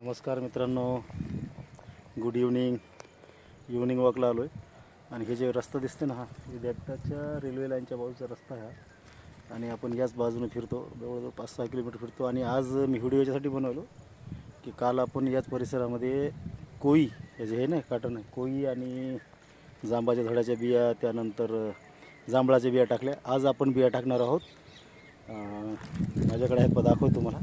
नमस्कार मित्रांनो, good evening वॉकला आलो आहे. आणि हे जे रस्ता दिसते ना, हा विद्यापीठाच्या रेल्वे लाईनच्या बाजूचा रस्ता आहे आणि आपण याच बाजूने फिरतो. जवळजवळ 5-6 किलोमीटर फिरतो. आणि आज मी व्हिडिओ याच्यासाठी बनवलो की काल आपण याच परिसरामध्ये कोई हे जे आहे ना, काटण आहे, कोई आणि जांबाच्या झाडाच्या बिया, त्यानंतर जांभळाच्या बिया टाकल्या. आज आपण बिया टाकणार आहोत. माझ्याकडे आहेत, दाखवतो तुम्हाला.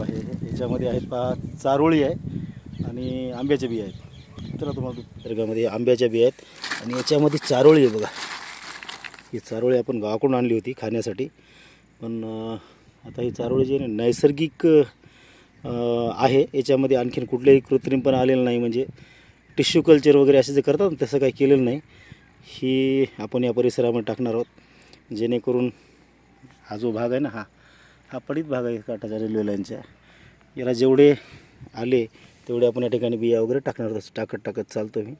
हे ह्याच्यामध्ये आहेत पहा, चारोळी आहे आणि आंब्याच्या बिया आहेत. चला तुम्हाला वर्गामध्ये आंब्याच्या बिया आहेत आणि याच्यामध्ये चारोळी आहे बघा. ही चारोळी आपण गावाकडून आणली होती खाण्यासाठी, पण आता ही चारोळी जी आहे ना, नैसर्गिक आहे. याच्यामध्ये आणखीन कुठलेही कृत्रिम पण आलेलं नाही, म्हणजे टिश्यू कल्चर वगैरे असे जे करतात ना, तसं काही केलेलं नाही. ही आपण या परिसरामध्ये टाकणार आहोत, जेणेकरून हा जो भाग आहे ना, हा पडीत भाग आहे काठाच्या रेल्वे लाईनच्या. याला जेवढे आले तेवढे आपण या ठिकाणी बिया वगैरे टाकणार आहोत. टाकत चालतो मी.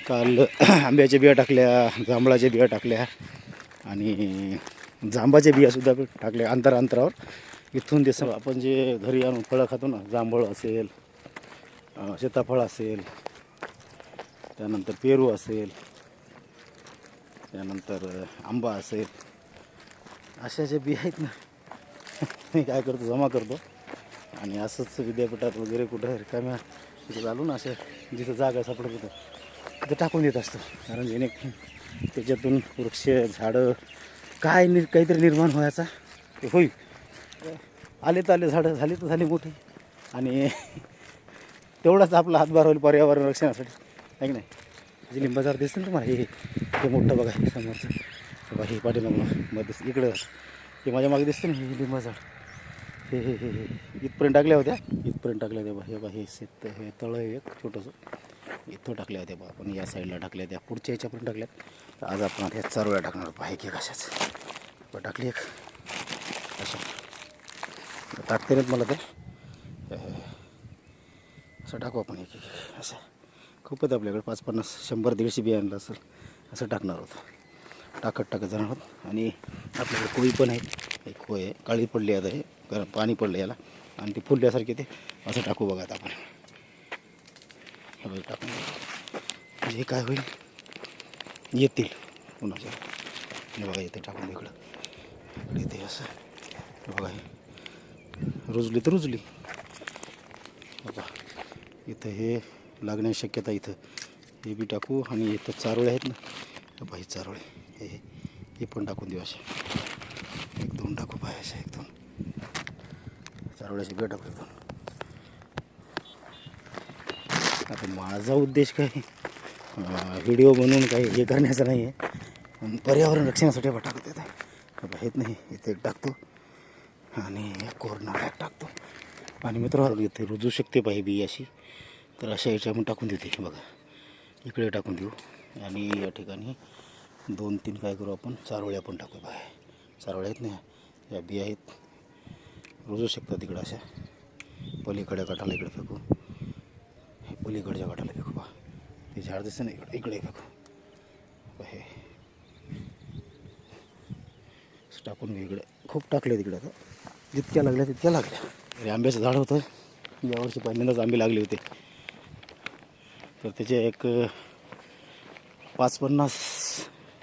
काल आंब्याच्या बिया टाकल्या, जांभळाच्या बिया टाकल्या आणि जांबाच्या बियासुद्धा टाकल्या अंतरावर. इथून ते सगळं आपण जे घरी आणून फळं खातो ना, जांभळ असेल, सीताफळ असेल, त्यानंतर पेरू असेल, त्यानंतर आंबा असेल, अशा ज्या बिया आहेत ना, मी काय करतो, जमा करतो आणि असंच विद्यापीठात वगैरे कुठं रिकाम्या तिथं चालू ना, अशा जिथं जागा सापडत होतं तिथं टाकून देत असतो. कारण जेणे त्याच्यातून वृक्ष, झाडं काहीतरी निर्माण व्हायचा ते होईल. आले तर आले झाडं, झाली तर झाली मोठी, आणि तेवढाच आपला हातभार होईल पर्यावरण रक्षणासाठी, आहे की नाही. जे लिंबाचं झाड दिसतं ना तुम्हाला, हे मोठं बघा, हे समोरचं बघा, हे पाठीमागं मध्ये इकडं हे माझ्या मागे दिसतं ना, हे लिंबाचं झाड. हे इथपर्यंत टाकल्या होत्या, बा हे बा, हे तळं आहे एक छोटंसं, इथं टाकल्या होत्या बा आपण, या साईडला टाकल्या होत्या, पुढच्या ह्याच्यापर्यंत टाकल्यात. तर आज आपण ह्या चारोळ्या टाकणार पहा, एक कशाच टाकली एक अशा टाकते नाहीत मला ते, असं टाकू आपण एक असं. खूप आहेत आपल्याकडे, 50-50, 100-150 बिया आणलं असेल, असं टाकणार आहोत. टाकत जाणार आहोत. आणि आपल्याकडे कोळी पण आहे, एक कोय आहे, काळी पडली आता, हे गरम पाणी पडलं याला आणि ते फुलल्यासारखे ते असं टाकू बघा. आता आपण हे टाकून म्हणजे काय होईल, येतील पुन्हा. हे बघा, इथे टाकून इकडं इथे असं बघा, हे रुजली तर रुजली बघा. इथं हे लागण्याची शक्यता, इथं हे बी टाकू. आणि इथं चारोळे आहेत ना, बाई चारोळे, हे पण टाकून देऊ. असे 1-2 टाकू पाहिजे, असे 1-2 चारोळ्याचे बिया टाकू 1-2. आता माझा उद्देश काय व्हिडिओ बनवून काही हे करण्याचा नाही आहे, पण पर्यावरण रक्षणासाठी टाकत येत आहे. हेच नाही, इथे एक टाकतो आणि कोरणाला टाकतो. आणि मित्रांनो, इथे रुजू शकते पाहिजे बी अशी, तर अशा याच्यामध्ये टाकून देते बघा, इकडे टाकून देऊ. आणि या ठिकाणी 2-3 काय करू आपण, चारोळ्या पण टाकू बाहेर. चारोळ्या आहेत ना, या बिया आहेत, रुजू शकतात तिकडं अशा. पलीकडच्या काठाला इकडे फेकू, हे पलीकडच्या काठाला फेकू बा, ते झाड दिसतं ना, इकडे फेकू हे टाकून इकडे. खूप टाकले तिकडे, आता जितक्या लागल्या तितक्या लागल्या. अरे आंब्याचं झाड होतं, यावर्षी पहिल्यांदाच आंबे लागले होते, तर त्याचे एक 5-50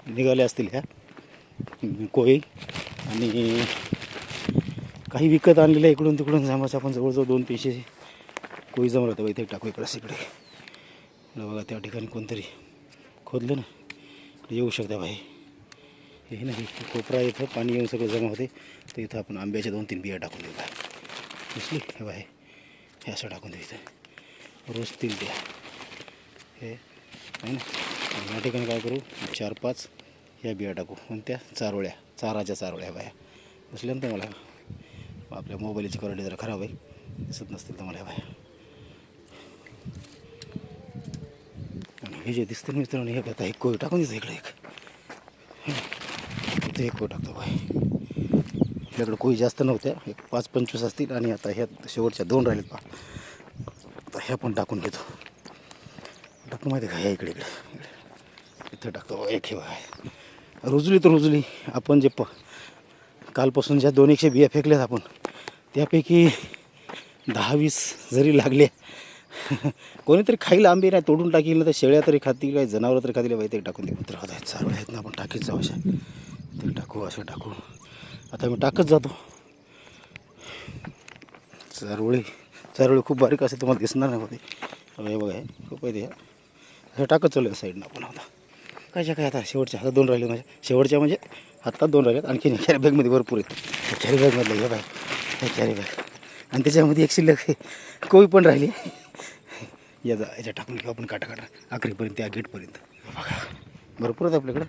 निघाले असतील ह्या कोई. आणि काही विकत आणलेलं इकडून तिकडून जांबाचं, आपण जवळजवळ 200-300 कोई जमलं होतं. इथे टाकू इकडं इकडे बघा. त्या ठिकाणी कोणतरी खोदलं ना, येऊ शकता भाई. हे नाही, कोपरा इथं पाणी येऊन सगळं जमा होते, तर इथं आपण आंब्याच्या 2-3 बिया टाकून देऊ काय, दिसली हे बाय, हे असं टाकून देऊ. इथं रुजतील त्या, हे आहे ना. या ठिकाणी काय करू, 4-5 ह्या बिया टाकू. पण त्या चाराच्या चारोळ्या बाया दिसल्या ना मला. आपल्या मोबाईलची क्वालिटी जरा खराब आहे, दिसत नसतील तर मला ह्या बाया. आणि हे जे दिसतं मित्रांनो, हे आता एक कोय टाकून देतो इकडे, इथे एक कोय टाकतो बाय. आपल्याकडे कोई जास्त नव्हत्या, एक 5-25 असतील, आणि आता ह्या शेवटच्या 2 राहिलेत पहा, आता ह्या पण टाकून घेतो. टाकू माहिती का, ह्या इकडे इथं टाकतो एक. हे बाय रुजली तर रुजली. आपण जे कालपासून ज्या 200 बिया फेकल्यात आपण, त्यापैकी 10-20 जरी लागले कोणीतरी खाईल आंबे नाही तोडून टाकील ना तर शेळ्या तरी खातील काही जनावरं तरी खातील बाई ते टाकून देऊ तर आता चारोळे आहेत ना आपण टाकीत जाऊ अशा ते टाकू असं टाकू आता मी टाकत जातो चारोळे खूप बारीक असे तुम्हाला दिसणार नाही होते हे बघा खूप आहे ते असं टाकत चालू आहे साईडनं आपण आता काय आता शेवटच्या हातात 2 राहिले माझ्या शेवटच्या म्हणजे हातात 2 राहिलेत आणखी कॅरी बॅगमध्ये भरपूर आहेत कॅरी बॅगमधलं हे बाय हे कॅरी बॅग आणि त्याच्यामध्ये एक शिल्लक कोई पण राहिली याच्या टाकून घेऊ आपण काटा आखरीपर्यंत त्या गेटपर्यंत बघा भरपूर आहेत आपल्याकडे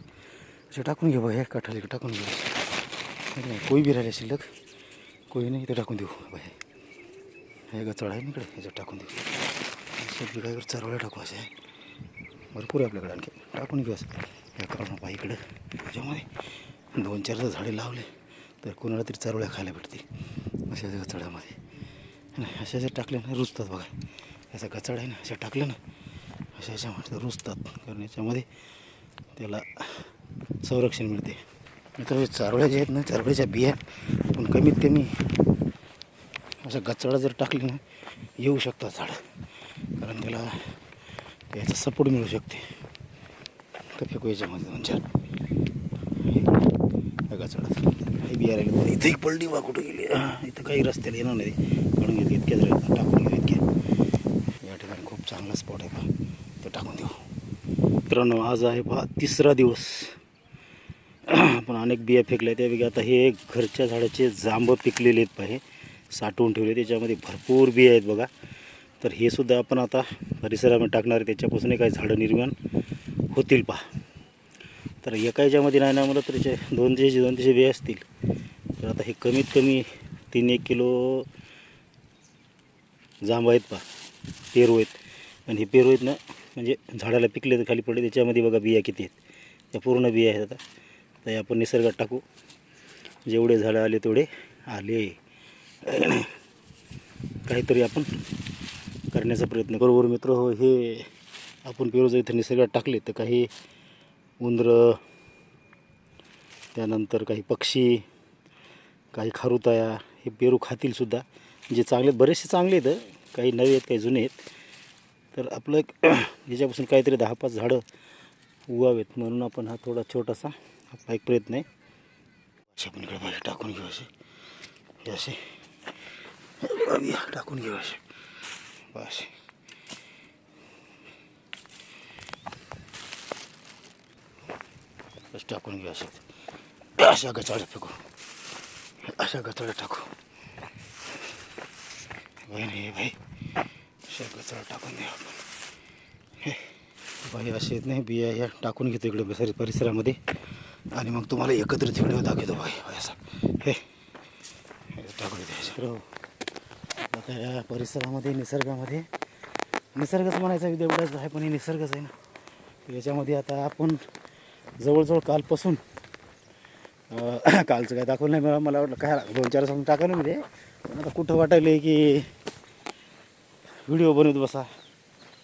असे टाकून घेऊ बघा हे काठाला टाकून घेऊ कोई बी राहिले शिल्लक कोई नाही इथे टाकून देऊ बाय हे गचळ आहे इकडे ह्याच्यात टाकून देऊ शेती काय चारोळ्या टाकू असे भरपूर आहे आपल्याकडे आणखी टाकून घेऊ असं या करून पहा इकडं त्याच्यामध्ये 2-4 जर झाडे लावले तर कोणाला तरी चारोळ्या खायला भेटतील अशा गचळ्यामध्ये अशा जर टाकले ना रुजतात बघा याचा गचाड आहे ना अशा टाकलं ना अशा याच्यामध्ये रुजतात कारण याच्यामध्ये त्याला संरक्षण मिळते आता हे चारोळ्या जे आहेत ना चारोळ्याच्या बिया पण कमीत कमी अशा गचाडा जर टाकले ना येऊ शकतात झाडं कारण त्याला याचा सपोर्ट मिळू शकते तर फेकू याच्यामध्ये 2-4 गचाडात हे बिया राहिले इथं एक पलटी बा कुठं गेली इथं काही रस्त्याला येणार नाही काढून घेते इतक्याच राहिले टाकून घेऊ इतक्या या ठिकाणी खूप चांगला स्पॉट आहे पहा ते टाकून देऊ मित्रांनो आज आहे पहा 3रा दिवस आपण अनेक बिया फेकल्या त्यापैकी आता हे घरच्या झाडाचे जांब पिकलेले आहेत पहा हे साठवून ठेवले त्याच्यामध्ये भरपूर बिया आहेत बघा तर हे सुद्धा आपण आता परिसरामध्ये टाकणार आहे त्याच्यापासूनही काही झाडं निर्माण होतील पहा तर एका याच्यामध्ये नाही ना मला तर त्याचे 200 बिया असतील तर आता हे कमीत कमी 3-1 किलो जांब आहेत पहा पेरू आहेत आणि हे पेरू आहेत ना म्हणजे झाडाला पिकले तर खाली पडले त्याच्यामध्ये बघा बिया किती आहेत त्या पूर्ण बिया आहेत आता तर हे आपण निसर्गात टाकू जेवढे झाडं आले तेवढे आले काहीतरी आपण करण्याचा प्रयत्न करू बरोबर मित्र हो हे आपण पेरू जर इथं निसर्गात टाकले तर काही उंदरं त्यानंतर काही पक्षी काही खारुताया हे पेरू खातील सुद्धा जे चांगले बरेचसे चांगले आहेत काही नवे आहेत काही जुने आहेत तर आपलं एक याच्यापासून काहीतरी 10-5 झाडं उगावेत म्हणून आपण हा थोडा छोटासा आपला एक प्रयत्न आहे असे आपण इकडे बाहेर टाकून घेऊ असे हे असे टाकून घेऊ असे बस बस टाकून घेऊ असे अशा गचाड्या फेकू अशा गचाड्या टाकू भाई भाई अशा गचाड्या टाकून देऊ आपण हे भाई असे नाही बिया ह्या टाकून घेतो इकडे परिसरामध्ये आणि मग तुम्हाला एकत्रित व्हिडिओ दाखवतो भाई असा हे टाकून द्यायचं आता या परिसरामध्ये निसर्गामध्ये निसर्गच म्हणायचा विद्यापीठाचं आहे पण हे निसर्गच आहे ना याच्यामध्ये आता आपण जवळजवळ कालपासून कालचं काय दाखवलं नाही मला वाटलं काय 2-4 सांगून टाकलं म्हणजे पण आता कुठं वाटायलं की व्हिडिओ बनवत बसा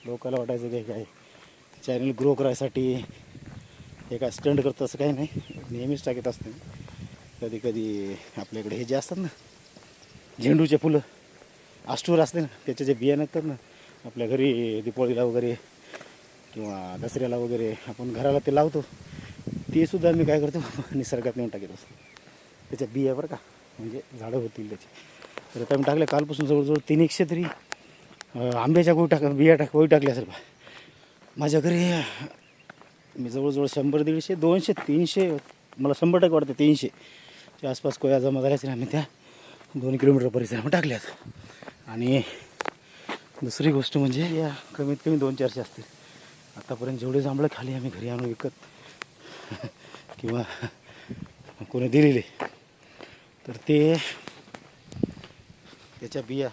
लोकांना वाटायचं काय चॅनल ग्रो करायसाठी हे काय स्टंट करतं असं काही नाही नेहमीच टाकत असते कधी कधी आपल्याकडे हे जे असतात ना झेंडूचे फुलं आष्टूर असते ना त्याचे जे बिया निघतात ना आपल्या घरी दिवाळीला वगैरे किंवा दसऱ्याला वगैरे आपण घराला ते लावतो ते सुद्धा मी काय करतो निसर्गात नेऊन टाकत असतो त्याच्या बिया बरं का म्हणजे झाडं होतील त्याचे तर आता मी टाकल्या कालपासून जवळजवळ 300 तरी आंब्याच्या गोळी टाकल्या असेल बा माझ्या घरी मी जवळजवळ 100-150 200 300 मला 100% वाटतं 300च्या आसपास कोया जमा झाल्याच आम्ही त्या 2 किलोमीटर परिसरामध्ये टाकल्यात आणि दुसरी गोष्ट म्हणजे या कमीत कमी 2-400 असतील आतापर्यंत जेवढे जांभळं खाली आम्ही घरी आणून विकत किंवा कोणी दिलेले तर ते त्याच्या बिया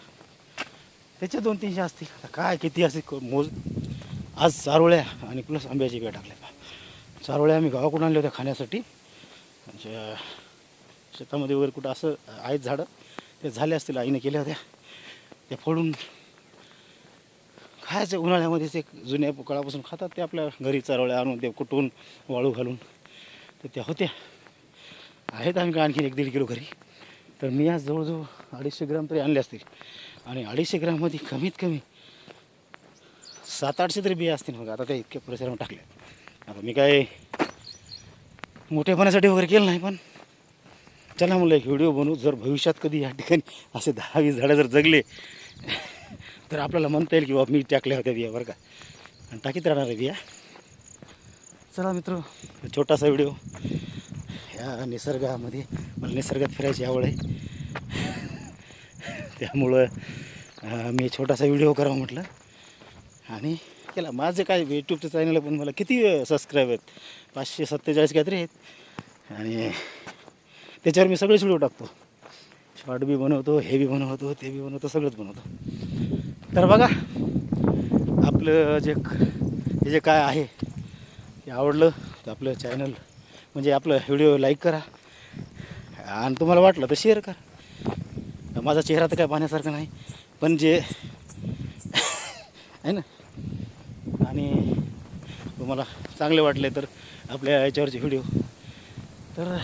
त्याच्या 200-300 असतील आता काय किती असतील मोज आज चारोळ्या आणि प्लस आंब्याची बिया टाकल्या चारोळ्या आम्ही गावाकडून आणल्या होत्या खाण्यासाठी शेतामध्ये वगैरे कुठं असं आहेत झाडं ते झाले असतील आईने केल्या होत्या त्या फोडून खायचं उन्हाळ्यामध्ये ते जुन्या काळापासून खातात ते आपल्या घरी चारोळ्या आणून ते कुटून वाळू घालून तर त्या होत्या आहेत आम्ही आणखी 1-1.5 किलो घरी तर मी आज जवळजवळ 250 ग्राम तरी आणले असतील आणि 250 ग्राममध्ये कमीत कमी 700-800 तरी बिया असतील. मग आता त्या इतक्या परिसरामध्ये टाकल्या. आता मी काय मोठेपणासाठी वगैरे केलं नाही, पण चला म्हणलं एक व्हिडिओ बनवू. जर भविष्यात कधी या ठिकाणी असे 10-20 झाडं जर जगले तर आपल्याला म्हणता येईल की बाबा मी टाकल्या होत्या बिया बरं का, आणि टाकीत राहणार आहे बिया. चला मित्र, छोटासा व्हिडिओ ह्या निसर्गामध्ये. मला निसर्गात फिरायची आवड आहे, त्यामुळं मी छोटासा व्हिडिओ करावा म्हटलं आणि केला. माझं काय यूट्यूबचं चॅनल पण मला किती सबस्क्राईब आहेत, 547 काहीतरी आहेत. आणि त्याच्यावर मी सगळेच व्हिडिओ टाकतो. शॉर्ट बी बनवतो, हे बी बनवतो, ते बी बनवतो, सगळंच बनवतो. तर बघा आपलं हे जे काय आहे ते आवडलं तर आपलं चॅनल म्हणजे आपलं व्हिडिओ लाईक करा, आणि तुम्हाला वाटलं तर शेअर करा. माझा चेहरा तर काय पाहण्यासारखा नाही, पण जे आहे ना, आणि तुम्हाला चांगले वाटले तर आपल्या याच्यावरचे व्हिडिओ तर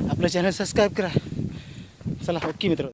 आपलं चॅनल सबस्क्राईब करा. चला ओके मित्र.